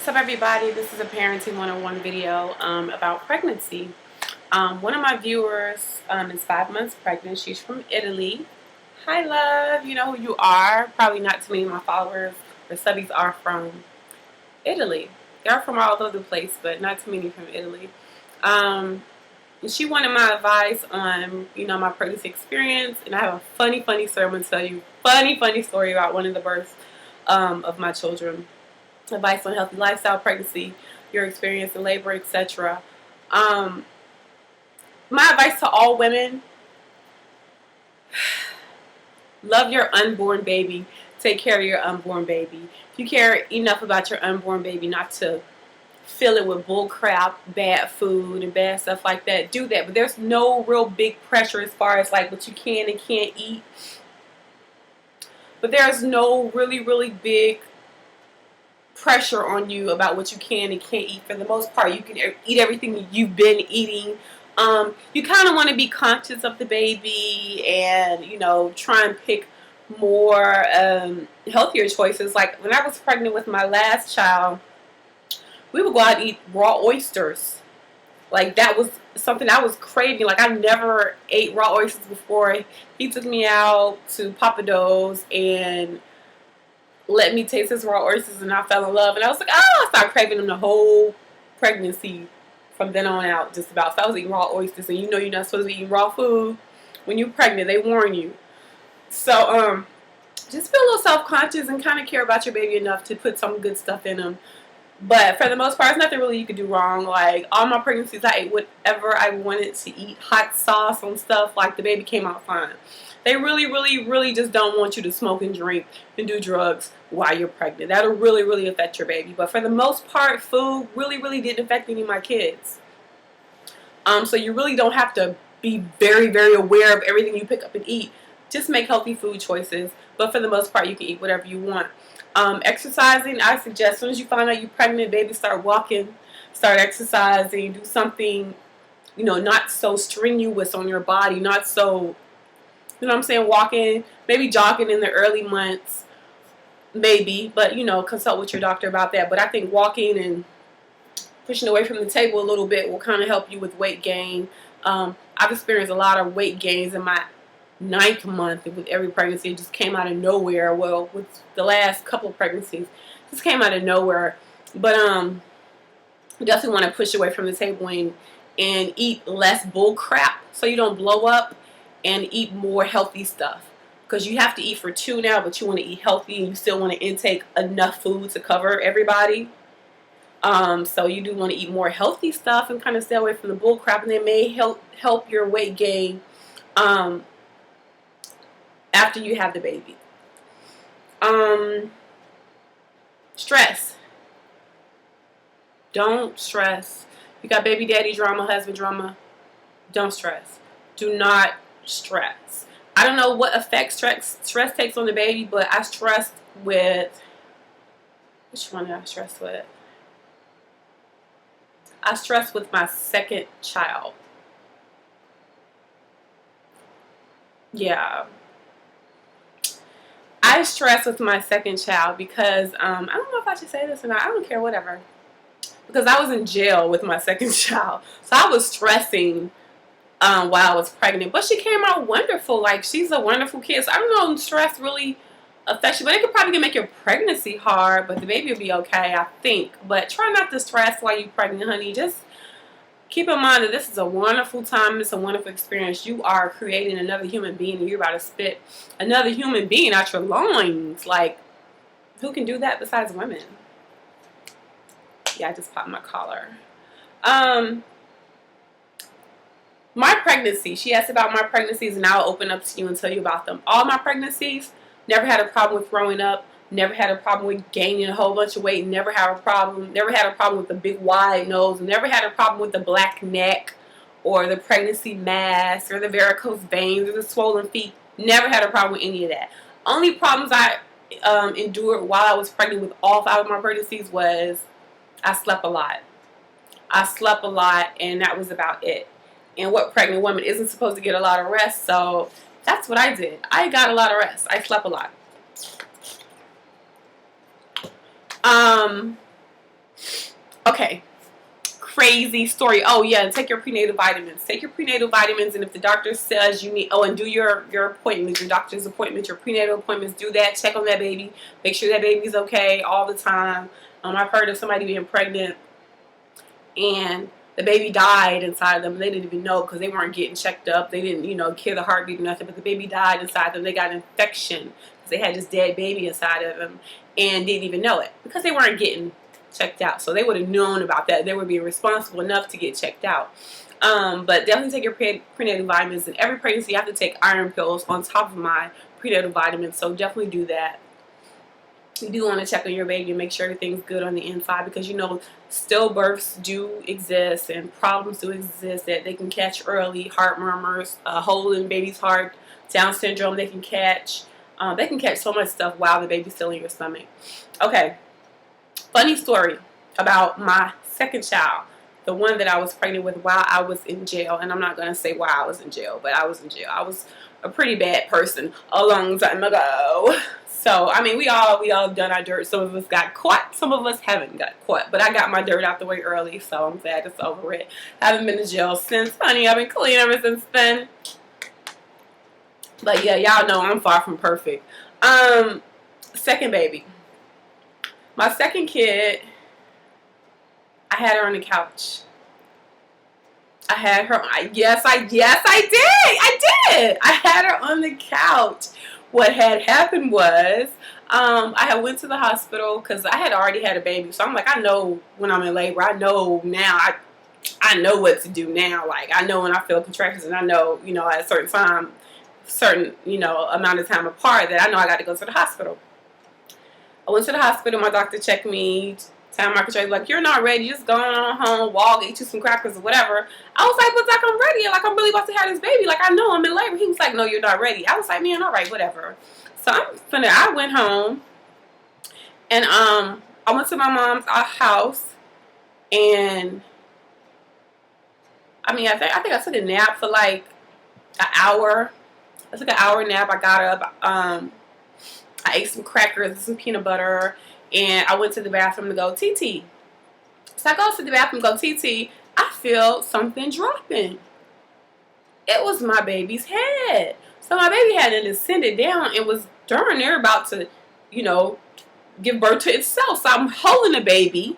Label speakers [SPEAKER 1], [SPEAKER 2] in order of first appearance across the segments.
[SPEAKER 1] What's up, everybody? This is a Parenting 101 video about pregnancy. One of my viewers is 5 months pregnant. She's from Italy. Hi, love. You know who you are. Probably not too many of my followers or subbies are from Italy. They're from all over the place, but not too many from Italy. She wanted my advice on, my pregnancy experience, and I have a funny story I'm going to tell you. Funny story about one of the births of my children. Advice on healthy lifestyle, pregnancy, your experience in labor, etc. My advice to all women: love your unborn baby. Take care of your unborn baby. If you care enough about your unborn baby not to fill it with bull crap, bad food, and bad stuff like that, do that. But there's no real big pressure as far as like what you can and can't eat. But there's no really big pressure on you about what you can and can't eat. For the most part, you can eat everything you've been eating. You kind of want to be conscious of the baby and, try and pick more healthier choices. Like when I was pregnant with my last child, we would go out and eat raw oysters. Like that was something I was craving. Like I never ate raw oysters before. He took me out to Papa Do's and let me taste his raw oysters, and I fell in love. And I was like, I started craving them the whole pregnancy from then on out, just about. So I was eating raw oysters, and you're not supposed to be eating raw food when you're pregnant. They warn you. So just feel a little self-conscious and kind of care about your baby enough to put some good stuff in them. But for the most part, there's nothing really you could do wrong. Like all my pregnancies, I ate whatever I wanted to eat. Hot sauce on stuff. Like the baby came out fine. They really just don't want you to smoke and drink and do drugs while you're pregnant. That'll really affect your baby. But for the most part, food really didn't affect any of my kids. So you really don't have to be very aware of everything you pick up and eat. Just make healthy food choices. But for the most part, you can eat whatever you want. Exercising, I suggest as soon as you find out you're pregnant, baby, start walking, start exercising, do something, not so strenuous on your body, not so, walking, maybe jogging in the early months, maybe, but, consult with your doctor about that. But I think walking and pushing away from the table a little bit will kind of help you with weight gain. I've experienced a lot of weight gains in my 9th month with every pregnancy. It just came out of nowhere. Well, with the last couple of pregnancies, it just came out of nowhere. But you definitely want to push away from the table and eat less bull crap so you don't blow up, and eat more healthy stuff. Because you have to eat for 2 now, but you want to eat healthy and you still want to intake enough food to cover everybody. So you do want to eat more healthy stuff and kind of stay away from the bull crap, and it may help your weight gain after you have the baby. Stress. Don't stress. You got baby daddy drama, husband drama. Don't stress. Do not stress. I don't know what effect stress takes on the baby, but I stressed with, which one did I stress with? I stressed with my second child. Yeah. I stressed with my second child because, I don't know if I should say this or not. I don't care, whatever. Because I was in jail with my second child. So I was stressing while I was pregnant. But she came out wonderful. Like, she's a wonderful kid. So I don't know if stress really affects you. But it could probably make your pregnancy hard. But the baby will be okay, I think. But try not to stress while you're pregnant, honey. Just keep in mind that this is a wonderful time. It's a wonderful experience. You are creating another human being, and you're about to spit another human being out your loins. Like, who can do that besides women? Yeah, I just popped my collar. My pregnancy. She asked about my pregnancies, and I'll open up to you and tell you about them. All my pregnancies, never had a problem with throwing up. Never had a problem with gaining a whole bunch of weight. Never had a problem with the big wide nose. Never had a problem with the black neck or the pregnancy mass or the varicose veins or the swollen feet. Never had a problem with any of that. Only problems I endured while I was pregnant with all 5 of my pregnancies was I slept a lot. And that was about it. And what pregnant woman isn't supposed to get a lot of rest? So that's what I did. I got a lot of rest. I slept a lot. Okay. Crazy story. Oh yeah, take your prenatal vitamins. Take your prenatal vitamins, and if the doctor says you need, and do your appointments, your doctor's appointments, your prenatal appointments. Do that. Check on that baby. Make sure that baby's okay all the time. I've heard of somebody being pregnant and the baby died inside of them. They didn't even know because they weren't getting checked up. They didn't, hear the heartbeat or nothing. But the baby died inside them. They got an infection because they had this dead baby inside of them and didn't even know it because they weren't getting checked out. So they would have known about that. They would be responsible enough to get checked out. But definitely take your prenatal vitamins. And every pregnancy, you have to take iron pills on top of my prenatal vitamins. So definitely do that. You do want to check on your baby and make sure everything's good on the inside because stillbirths do exist and problems do exist that they can catch early. Heart murmurs, a hole in baby's heart, Down syndrome they can catch. They can catch so much stuff while the baby's still in your stomach. Okay, funny story about my second child, the one that I was pregnant with while I was in jail. And I'm not going to say why I was in jail, but I was in jail. I was a pretty bad person a long time ago. So, I mean, we all done our dirt. Some of us got caught. Some of us haven't got caught. But I got my dirt out the way early, so I'm glad it's over it. Haven't been to jail since, honey. I've been clean ever since then. But yeah, y'all know I'm far from perfect. Second baby. My second kid, I had her on the couch. I had her, yes, I did. I had her on the couch. What had happened was, I had went to the hospital because I had already had a baby. So I'm like, I know when I'm in labor. I know now. I know what to do now. Like, I know when I feel contractions, and I know, at a certain time, amount of time apart, that I know I got to go to the hospital. I went to the hospital. My doctor checked me. Time my contract, like, you're not ready. Just go on home, walk, eat you some crackers or whatever. I was like, but like, I'm ready. Like, I'm really about to have this baby. Like, I know I'm in labor. He was like, no, you're not ready. I was like, man, all right, whatever. So I went home, and I went to my mom's house, and I mean, I think I took a nap for like an hour. I took an hour nap. I got up. I ate some crackers and some peanut butter. And I went to the bathroom to go TT. So I go to the bathroom to go TT. I feel something dropping. It was my baby's head. So my baby had descended down and was darn near about to, give birth to itself. So I'm holding the baby.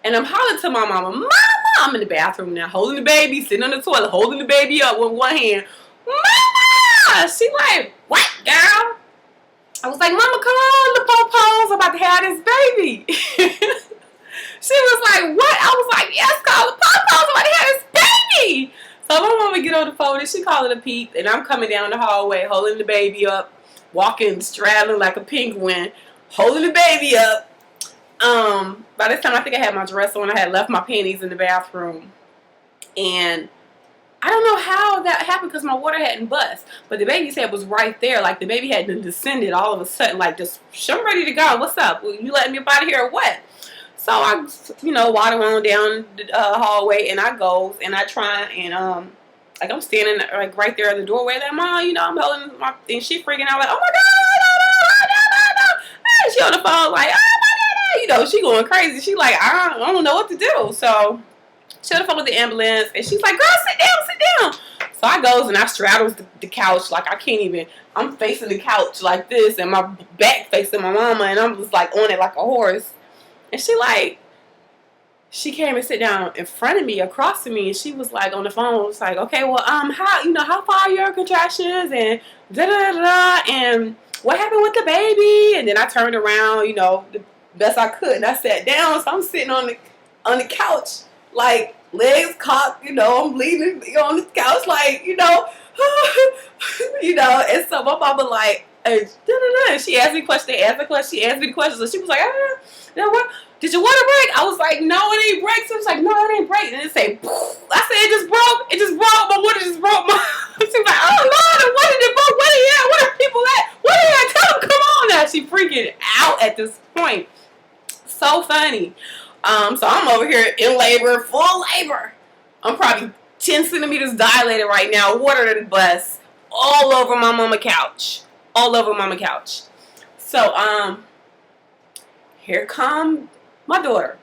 [SPEAKER 1] And I'm hollering to my mama, Mama! I'm in the bathroom now, holding the baby, sitting on the toilet, holding the baby up with one hand. Mama! She like, what, girl? I was like, Mama, come on, the po-po's about to have this baby. She was like, what? I was like, yes, call the po-po's about to have this baby. So my mama get on the phone and she called it a peep. And I'm coming down the hallway, holding the baby up, walking, straddling like a penguin, holding the baby up. By this time, I think I had my dress on. I had left my panties in the bathroom. And I don't know how that happened because my water hadn't bust. But the baby's head was right there. Like, the baby had descended all of a sudden. Like, just, I'm ready to go. What's up? You letting me up out of here or what? So I, water on down the hallway. And I go and I try and, like, I'm standing, like, right there at the doorway. That Mom, I'm holding my, and she freaking out. Like, oh, my God, no. And she on the phone like, oh, my God. She going crazy. She like, I don't know what to do. So she on the phone with the ambulance, and she's like, girl, sit down. So I goes and I straddles the couch, like I can't even, I'm facing the couch like this, and my back facing my mama, and I'm just like on it like a horse. And she came and sit down in front of me, across from me, and she was like on the phone, was like, okay, well, how far are your contractions, and and what happened with the baby? And then I turned around, the best I could, and I sat down, so I'm sitting on the couch, like, legs cocked, I'm bleeding on the couch, like, and so my mama, like, she asked me questions, she asked me the questions, so she was like, what? Did your water break? I was like, no, it ain't break. So she was like, no, it ain't break. And it said, poof. I said, it just broke. My water just broke. She was like, oh, Lord, the water just broke. Where are people at? Where are they at? Tell them, come on now. She freaking out at this point. So funny. So I'm over here in labor, full labor. I'm probably 10 centimeters dilated right now. Water to the bus. All over my mama couch. So, here come my daughter.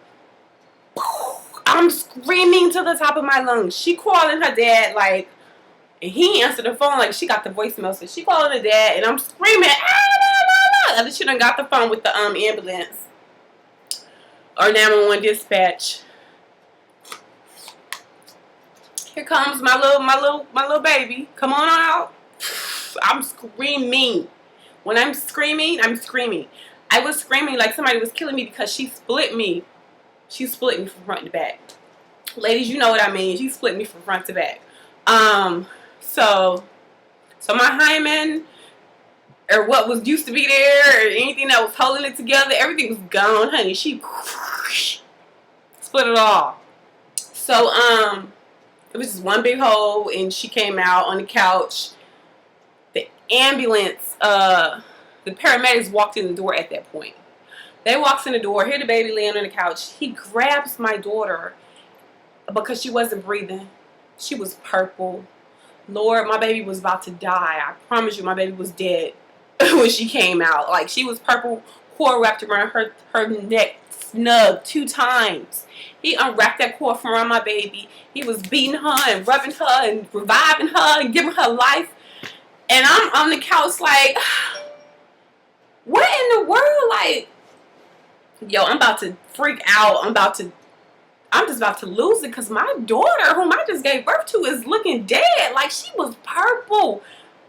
[SPEAKER 1] I'm screaming to the top of my lungs. She calling her dad, like, and he answered the phone, like, she got the voicemail, so she calling her dad, and I'm screaming, and she done got the phone with the ambulance or 911 dispatch. Here comes my little baby. Come on out. I'm screaming. When I'm screaming, I'm screaming. I was screaming like somebody was killing me because she split me. She split me from front to back. Ladies, you know what I mean. She split me from front to back. So my hymen, or what was used to be there, or anything that was holding it together, everything was gone, honey. She split it all. So it was just one big hole, and she came out on the couch. The ambulance, the paramedics walked in the door at that point. They walks in the door, hear the baby laying on the couch. He grabs my daughter because she wasn't breathing. She was purple. Lord, my baby was about to die. I promise you, my baby was dead when she came out. Like, she was purple, cord wrapped around her neck, snug 2 times. He unwrapped that cord from around my baby. He was beating her and rubbing her and reviving her and giving her life. And I'm on the couch like, what in the world? Like, yo, I'm about to freak out. I'm just about to lose it because my daughter, whom I just gave birth to, is looking dead. Like, she was purple.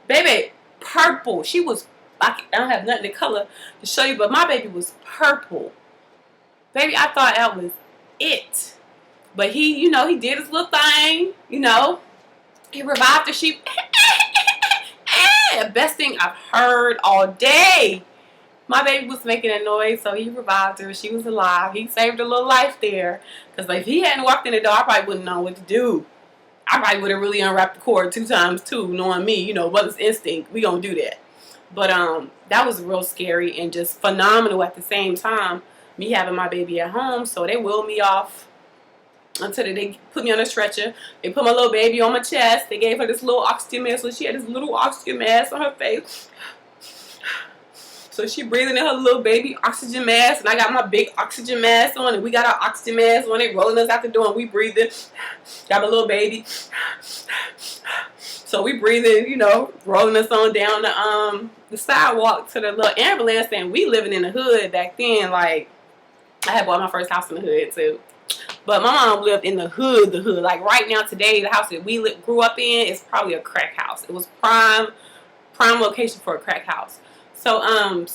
[SPEAKER 1] Baby, purple. She was, I don't have nothing to color to show you, but my baby was purple. Baby, I thought that was it. But he, you know, he did his little thing, you know. He revived her. She, the best thing I've heard all day. My baby was making a noise, so he revived her. She was alive. He saved her little life there. Because if he hadn't walked in the door, I probably wouldn't know what to do. I probably would have really unwrapped the cord 2 times too, knowing me, you know, mother's instinct. We gonna do that. But that was real scary and just phenomenal at the same time. Me having my baby at home, so they wheeled me off until they put me on a stretcher. They put my little baby on my chest. They gave her this little oxygen mask, so she had this little oxygen mask on her face. So she breathing in her little baby oxygen mask, and I got my big oxygen mask on, and we got our oxygen mask on. They rolling us out the door, and we breathing. Got my little baby. So we breathing, you know, rolling us on down the sidewalk to the little ambulance, and we living in the hood back then. Like, I had bought my first house in the hood too. But my mom lived in the hood. Like right now, today, the house that we grew up in is probably a crack house. It was prime location for a crack house. So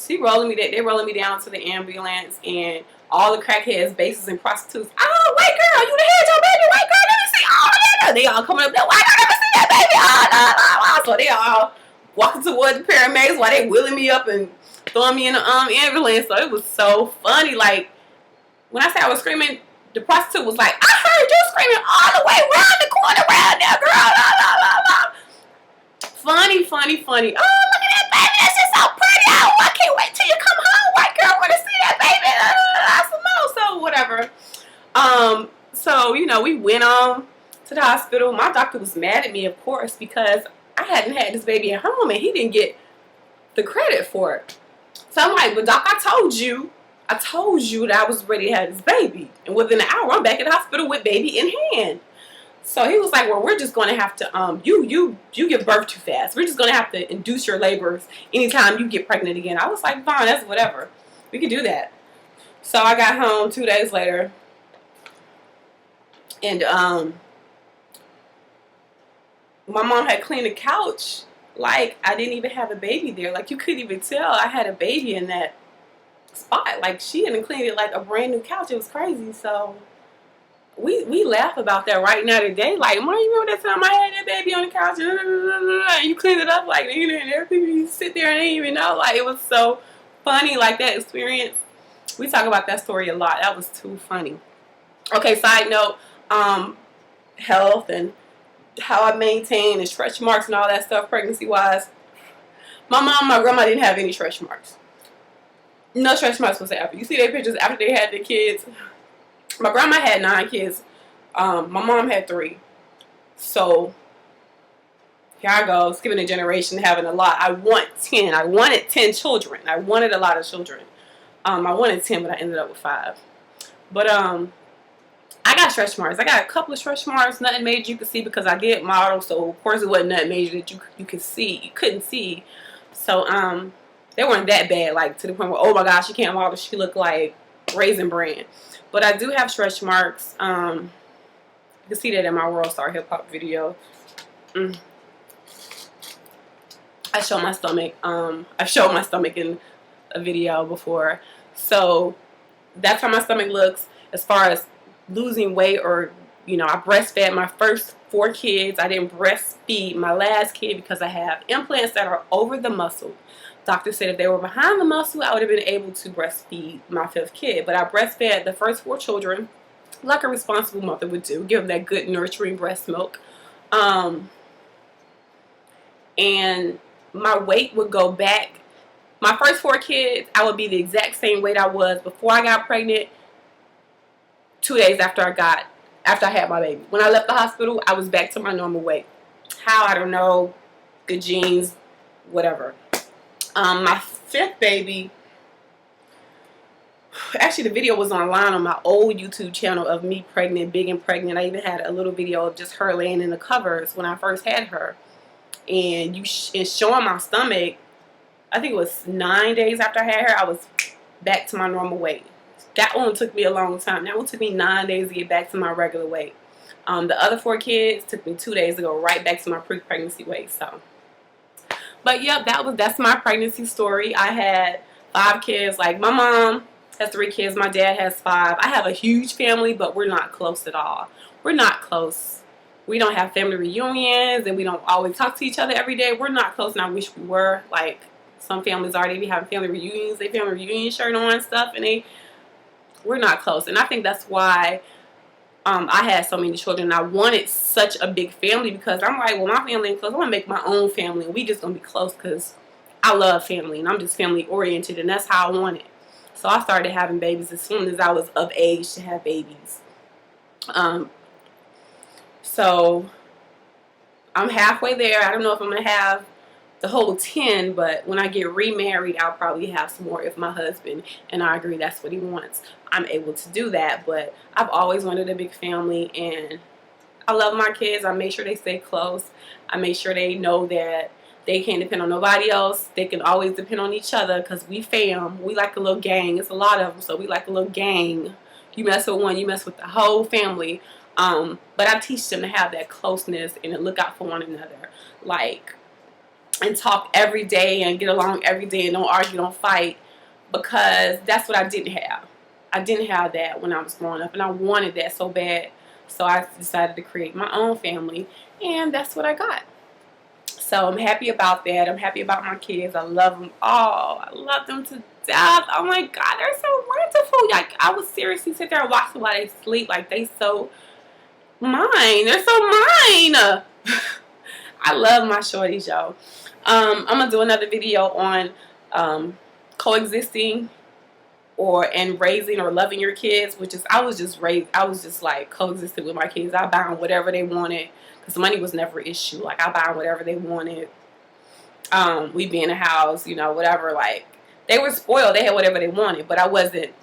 [SPEAKER 1] they rolling me down to the ambulance, and all the crackheads, bases, and prostitutes. Oh, white girl, you done had your baby, white girl, let me see all that. They all coming up there, white girl, let me see that baby. So they all walking towards the paramedics while they wheeling me up and throwing me in the ambulance. So it was so funny. Like, when I say I was screaming, the prostitute was like, I heard you screaming all the way around the corner around there, girl. Funny. Oh, look at that baby. That's just so pretty. Oh, I can't wait till you come home, white girl. I want to see that baby. So whatever. So, you know, we went on to the hospital. My doctor was mad at me, of course, because I hadn't had this baby at home, and he didn't get the credit for it. So I'm like, but doc, I told you that I was ready to have this baby. And within an hour, I'm back at the hospital with baby in hand. So he was like, well, we're just going to have to, you give birth too fast. We're just going to have to induce your labors anytime you get pregnant again. I was like, fine, that's whatever. We can do that. So I got home 2 days later. And my mom had cleaned the couch like I didn't even have a baby there. Like, you couldn't even tell I had a baby in that spot. Like, she hadn't cleaned it like a brand new couch. It was crazy. So we laugh about that right now today. Like, Mom, you remember that time I had that baby on the couch and you cleaned it up like, you know, and everybody sit there and they didn't even know. Like, it was so funny, like, that experience. We talk about that story a lot. That was too funny. Okay, side note, health and how I maintain and stretch marks and all that stuff pregnancy wise. My mom and my grandma didn't have any stretch marks. No stretch marks whatsoever. You see their pictures after they had their kids. My grandma had 9 kids. My mom had 3. So here I go, skipping a generation, having a lot. I want 10. I wanted 10 children. I wanted a lot of children. I wanted 10, but I ended up with 5. But I I got stretch marks. I got a couple of stretch marks, nothing major you could see because I did model, so of course it wasn't nothing major that you could see. You couldn't see. So they weren't that bad, like to the point where, oh my gosh, she can't model. She looked like Raisin Bran. But I do have stretch marks. You can see that in my World Star Hip Hop video. I showed my stomach. I showed my stomach in a video before. So that's how my stomach looks as far as losing weight, or you know, I breastfed my first 4 kids. I didn't breastfeed my last kid because I have implants that are over the muscle. Doctor said if they were behind the muscle, I would have been able to breastfeed my 5th kid. But I breastfed the first 4 children like a responsible mother would do. Give them that good nurturing breast milk. And my weight would go back. My first 4 kids, I would be the exact same weight I was before I got pregnant, 2 days after I had my baby. When I left the hospital, I was back to my normal weight. How? I don't know. Good genes, whatever. My 5th baby, actually the video was online on my old YouTube channel of me pregnant, big and pregnant. I even had a little video of just her laying in the covers when I first had her. And showing my stomach, I think it was 9 days after I had her, I was back to my normal weight. That one took me a long time. That one took me 9 days to get back to my regular weight. The other 4 kids took me 2 days to go right back to my pre-pregnancy weight. So, but yep, that's my pregnancy story. I had 5 kids. Like my mom has 3 kids. My dad has 5. I have a huge family, but we're not close at all. We're not close. We don't have family reunions, and we don't always talk to each other every day. We're not close, and I wish we were. Like some families already be having family reunions. They family reunion shirt on and stuff, and we're not close. And I think that's why I had so many children. I wanted such a big family because I'm like, well, my family ain't close. I want to make my own family, and we just gonna be close because I love family, and I'm just family oriented, and that's how I want it. So I started having babies as soon as I was of age to have babies. So I'm halfway there. I don't know if I'm going to have the whole 10, but when I get remarried, I'll probably have some more if my husband and I agree that's what he wants. I'm able to do that, but I've always wanted a big family, and I love my kids. I make sure they stay close. I make sure they know that they can't depend on nobody else. They can always depend on each other because we fam. We like a little gang. It's a lot of them, so we like a little gang. You mess with one, you mess with the whole family. But I teach them to have that closeness and to look out for one another, like, and talk every day and get along every day and don't argue, don't fight, because that's what I didn't have. I didn't have that when I was growing up, and I wanted that so bad. So I decided to create my own family, and that's what I got. So I'm happy about that. I'm happy about my kids. I love them all. I love them to death. Oh my God, they're so wonderful. Like, I would seriously sit there and watch them while they sleep. Like, they so mine. They're so mine. I love my shorties, y'all. I'm gonna do another video on coexisting and raising or loving your kids, which is I was just like coexisting with my kids. I buy them whatever they wanted because money was never an issue. Like, I buy them whatever they wanted. We'd be in the house, you know, whatever. Like, they were spoiled. They had whatever they wanted, but I wasn't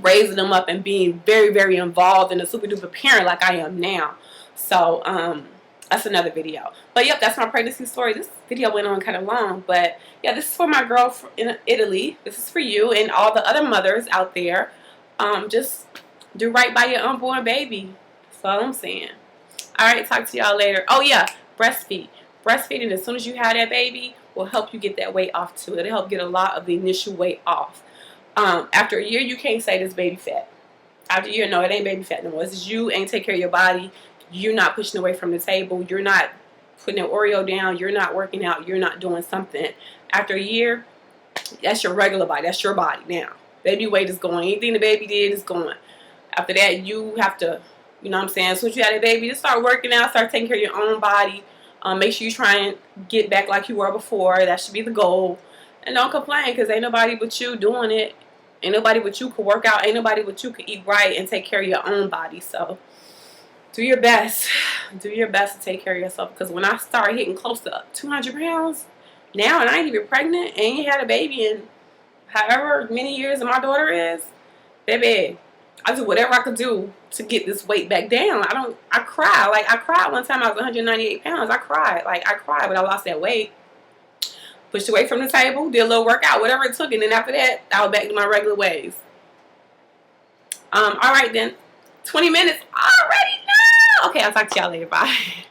[SPEAKER 1] raising them up and being very, very involved and a super duper parent like I am now. So that's another video. But yep, that's my pregnancy story. This video went on kind of long, but yeah, this is for my girl in Italy. This is for you and all the other mothers out there. Just do right by your unborn baby. That's all I'm saying. Alright, talk to y'all later. Oh yeah, breastfeed. Breastfeeding as soon as you have that baby will help you get that weight off too. It'll help get a lot of the initial weight off. After a year, you can't say this baby fat. After a year, no, it ain't baby fat no more. It's just you ain't take care of your body. You're not pushing away from the table. You're not putting an Oreo down. You're not working out. You're not doing something. After a year, that's your regular body. That's your body now. Baby weight is going. Anything the baby did is going. After that, you have to, you know what I'm saying? So once you had a baby, just start working out. Start taking care of your own body. Make sure you try and get back like you were before. That should be the goal. And don't complain because ain't nobody but you doing it. Ain't nobody but you could work out. Ain't nobody but you could eat right and take care of your own body. So do your best. Do your best to take care of yourself. Because when I start hitting close to 200 pounds now, and I ain't even pregnant, and you had a baby in however many years that my daughter is, baby, I did whatever I could do to get this weight back down. I cried. Like, I cried one time. I was 198 pounds. I cried. Like, I cried, but I lost that weight. Pushed away from the table, did a little workout, whatever it took, and then after that, I was back to my regular ways. All right then. 20 minutes already? No! Okay, I'll talk to y'all later. Bye.